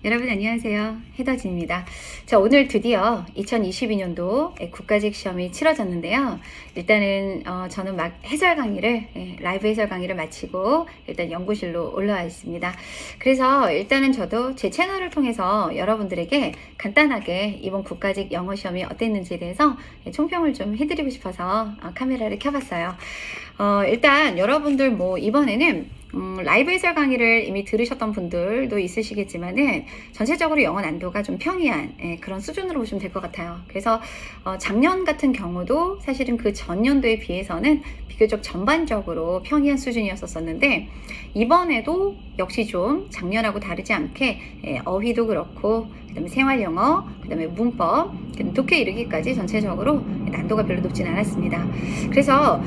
여러분 안녕하세요. 해더진입니다. 자, 오늘 드디어 2022년도 국가직 시험이 치러졌는데요. 일단은 저는 막 해설 강의를 라이브 해설 강의를 마치고 일단 연구실로 올라와 있습니다. 그래서 일단은 저도 제 채널을 통해서 여러분들에게 간단하게 이번 국가직 영어 시험이 어땠는지에 대해서 총평을 좀 해드리고 싶어서 카메라를 켜봤어요. 일단 여러분들 뭐 이번에는 라이브 해설 강의를 이미 들으셨던 분들도 있으시겠지만은 전체적으로 영어 난도가 좀 평이한 그런 수준으로 보시면 될 것 같아요. 그래서 작년 같은 경우도 사실은 그 전년도에 비해서는 비교적 전반적으로 평이한 수준이었었는데 이번에도 역시 좀 작년하고 다르지 않게 어휘도 그렇고 그다음에 생활영어, 그다음에 문법, 독해 이르기까지 전체적으로 난도가 별로 높진 않았습니다. 그래서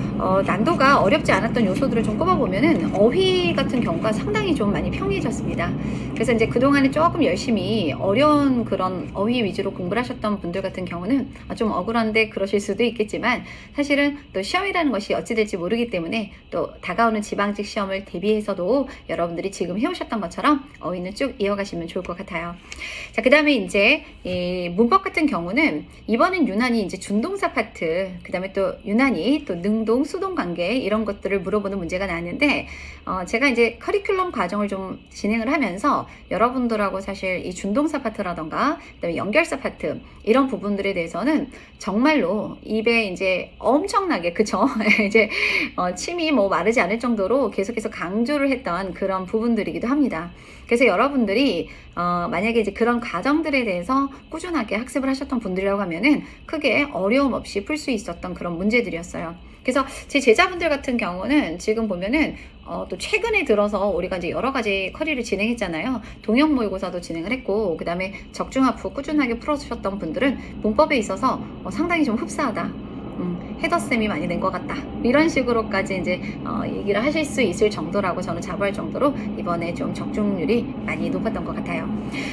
난도가 어렵지 않았던 요소들을 좀 꼽아보면은 어휘 같은 경우가 상당히 좀 많이 평이해졌습니다. 그래서 이제 그동안에 조금 열심히 어려운 그런 어휘 위주로 공부를 하셨던 분들 같은 경우는 좀 억울한데 그러실 수도 있겠지만 사실은 또 시험이라는 것이 어찌 될지 모르기 때문에 또 다가오는 지방직 시험을 대비해서도 여러분들이 지금 해오셨던 것처럼 어휘는 쭉 이어가시면 좋을 것 같아요. 자, 그 다음에 이제 문법 같은 경우는 이번엔 유난히 이제 준동사 파트, 그 다음에 또 유난히 또 능동, 수동 관계 이런 것들을 물어보는 문제가 나왔는데 제가 이제 커리큘럼 과정을 좀 진행을 하면서 여러분들하고 사실 이 준동사 파트라던가 그다음에 연결사 파트 이런 부분들에 대해서는 정말로 입에 이제 엄청나게 그쵸? 이제 침이 뭐 마르지 않을 정도로 계속해서 강조를 했던 그런 부분들이기도 합니다. 그래서 여러분들이 만약에 이제 그런 과정들에 대해서 꾸준하게 학습을 하셨던 분들이라고 하면은 크게 어려움 없이 풀 수 있었던 그런 문제들이었어요. 그래서 제 제자분들 같은 경우는 지금 보면은 또 최근에 들어서 우리가 이제 여러 가지 커리를 진행했잖아요. 동형 모의고사도 진행을 했고, 그 다음에 적중합후 꾸준하게 풀어주셨던 분들은 문법에 있어서 상당히 좀 흡사하다. 헤더쌤이 많이 낸 것 같다. 이런 식으로까지 이제 얘기를 하실 수 있을 정도라고 저는 자부할 정도로 이번에 좀 적중률이 많이 높았던 것 같아요.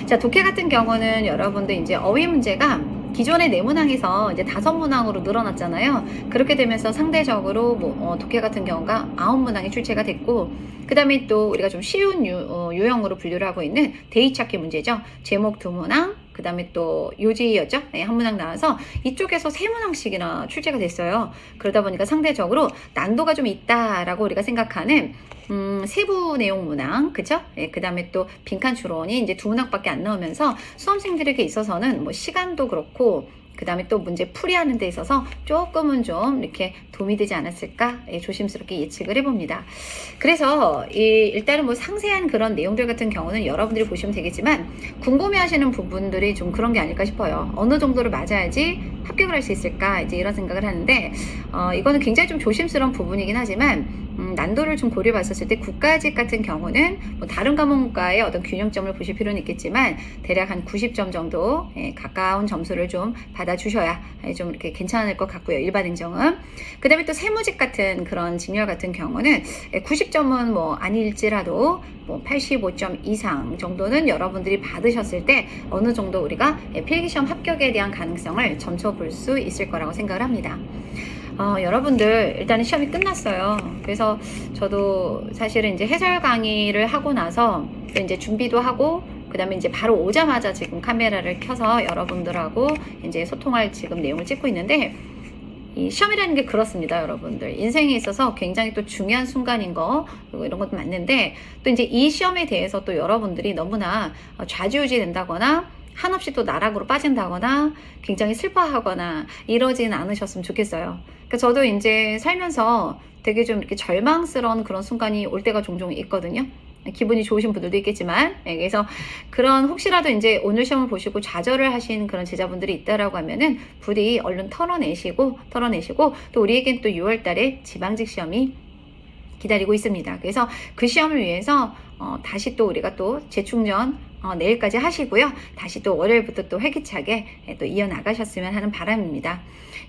자, 독해 같은 경우는 여러분들 이제 어휘 문제가 기존의 네문항에서 이제 5문항으로 늘어났잖아요. 그렇게 되면서 상대적으로 독해 같은 경우가 9문항이 출제가 됐고, 그 다음에 또 우리가 좀 쉬운 유형으로 분류를 하고 있는 대의 찾기 문제죠. 제목 2문항, 그 다음에 또 요지였죠. 한 문항 나와서 이쪽에서 3문항씩이나 출제가 됐어요. 그러다 보니까 상대적으로 난도가 좀 있다라고 우리가 생각하는 세부 내용 문항, 그쵸? 그 다음에 또 빈칸 추론이 이제 2문항밖에 안 나오면서 수험생들에게 있어서는 뭐 시간도 그렇고 그 다음에 또 문제 풀이하는 데 있어서 조금은 좀 이렇게 도움이 되지 않았을까 조심스럽게 예측을 해봅니다. 그래서 일단은 뭐 상세한 그런 내용들 같은 경우는 여러분들이 보시면 되겠지만 궁금해하시는 부분들이 좀 그런 게 아닐까 싶어요. 어느 정도를 맞아야지 합격을 할 수 있을까 이제 이런 생각을 하는데 이거는 굉장히 좀 조심스러운 부분이긴 하지만 난도를 좀 고려해 봤었을 때 국가직 같은 경우는 뭐 다른 과목과의 어떤 균형점을 보실 필요는 있겠지만 대략 한 90점 정도 가까운 점수를 좀 받아주셔야 좀 이렇게 괜찮을 것 같고요. 일반 행정은. 그 다음에 또 세무직 같은 그런 직렬 같은 경우는 90점은 뭐 아닐지라도 뭐 85점 이상 정도는 여러분들이 받으셨을 때 어느 정도 우리가 필기시험 합격에 대한 가능성을 점쳐볼 수 있을 거라고 생각을 합니다. 여러분들 일단은 시험이 끝났어요. 그래서 저도 사실은 이제 해설 강의를 하고 나서 또 이제 준비도 하고 그 다음에 이제 바로 오자마자 지금 카메라를 켜서 여러분들하고 이제 소통할 지금 내용을 찍고 있는데 이 시험이라는 게 그렇습니다, 여러분들. 인생에 있어서 굉장히 또 중요한 순간인 거, 그리고 이런 것도 맞는데, 또 이제 이 시험에 대해서 또 여러분들이 너무나 좌지우지 된다거나, 한없이 또 나락으로 빠진다거나, 굉장히 슬퍼하거나, 이러진 않으셨으면 좋겠어요. 그러니까 저도 이제 살면서 되게 좀 이렇게 절망스러운 그런 순간이 올 때가 종종 있거든요. 기분이 좋으신 분들도 있겠지만, 그래서 그런 혹시라도 이제 오늘 시험을 보시고 좌절을 하신 그런 제자분들이 있다라고 하면은 부디 얼른 털어내시고 또 우리에겐 또 6월 달에 지방직 시험이 기다리고 있습니다. 그래서 그 시험을 위해서 다시 또 우리가 또 재충전 내일까지 하시고요. 다시 또 월요일부터 또 활기차게 또 이어나가셨으면 하는 바람입니다.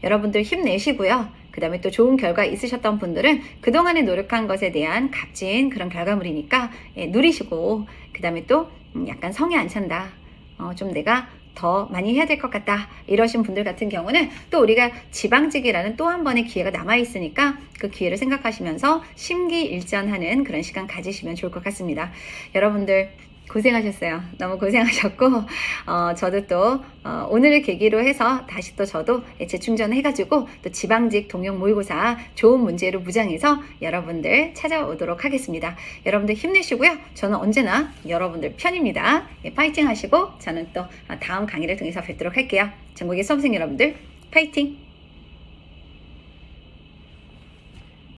여러분들 힘내시고요. 그 다음에 또 좋은 결과 있으셨던 분들은 그동안에 노력한 것에 대한 값진 그런 결과물이니까 누리시고 그 다음에 또 약간 성에 안 찬다. 좀 내가 더 많이 해야 될 것 같다 이러신 분들 같은 경우는 또 우리가 지방직이라는 또 한 번의 기회가 남아있으니까 그 기회를 생각하시면서 심기일전하는 그런 시간 가지시면 좋을 것 같습니다. 여러분들 고생하셨어요. 너무 고생하셨고, 저도 또, 오늘을 계기로 해서 다시 또 저도 재충전해가지고 또 지방직 동영 모의고사 좋은 문제로 무장해서 여러분들 찾아오도록 하겠습니다. 여러분들 힘내시고요. 저는 언제나 여러분들 편입니다. 파이팅 하시고, 저는 또 다음 강의를 통해서 뵙도록 할게요. 전국의 수험생 여러분들, 파이팅!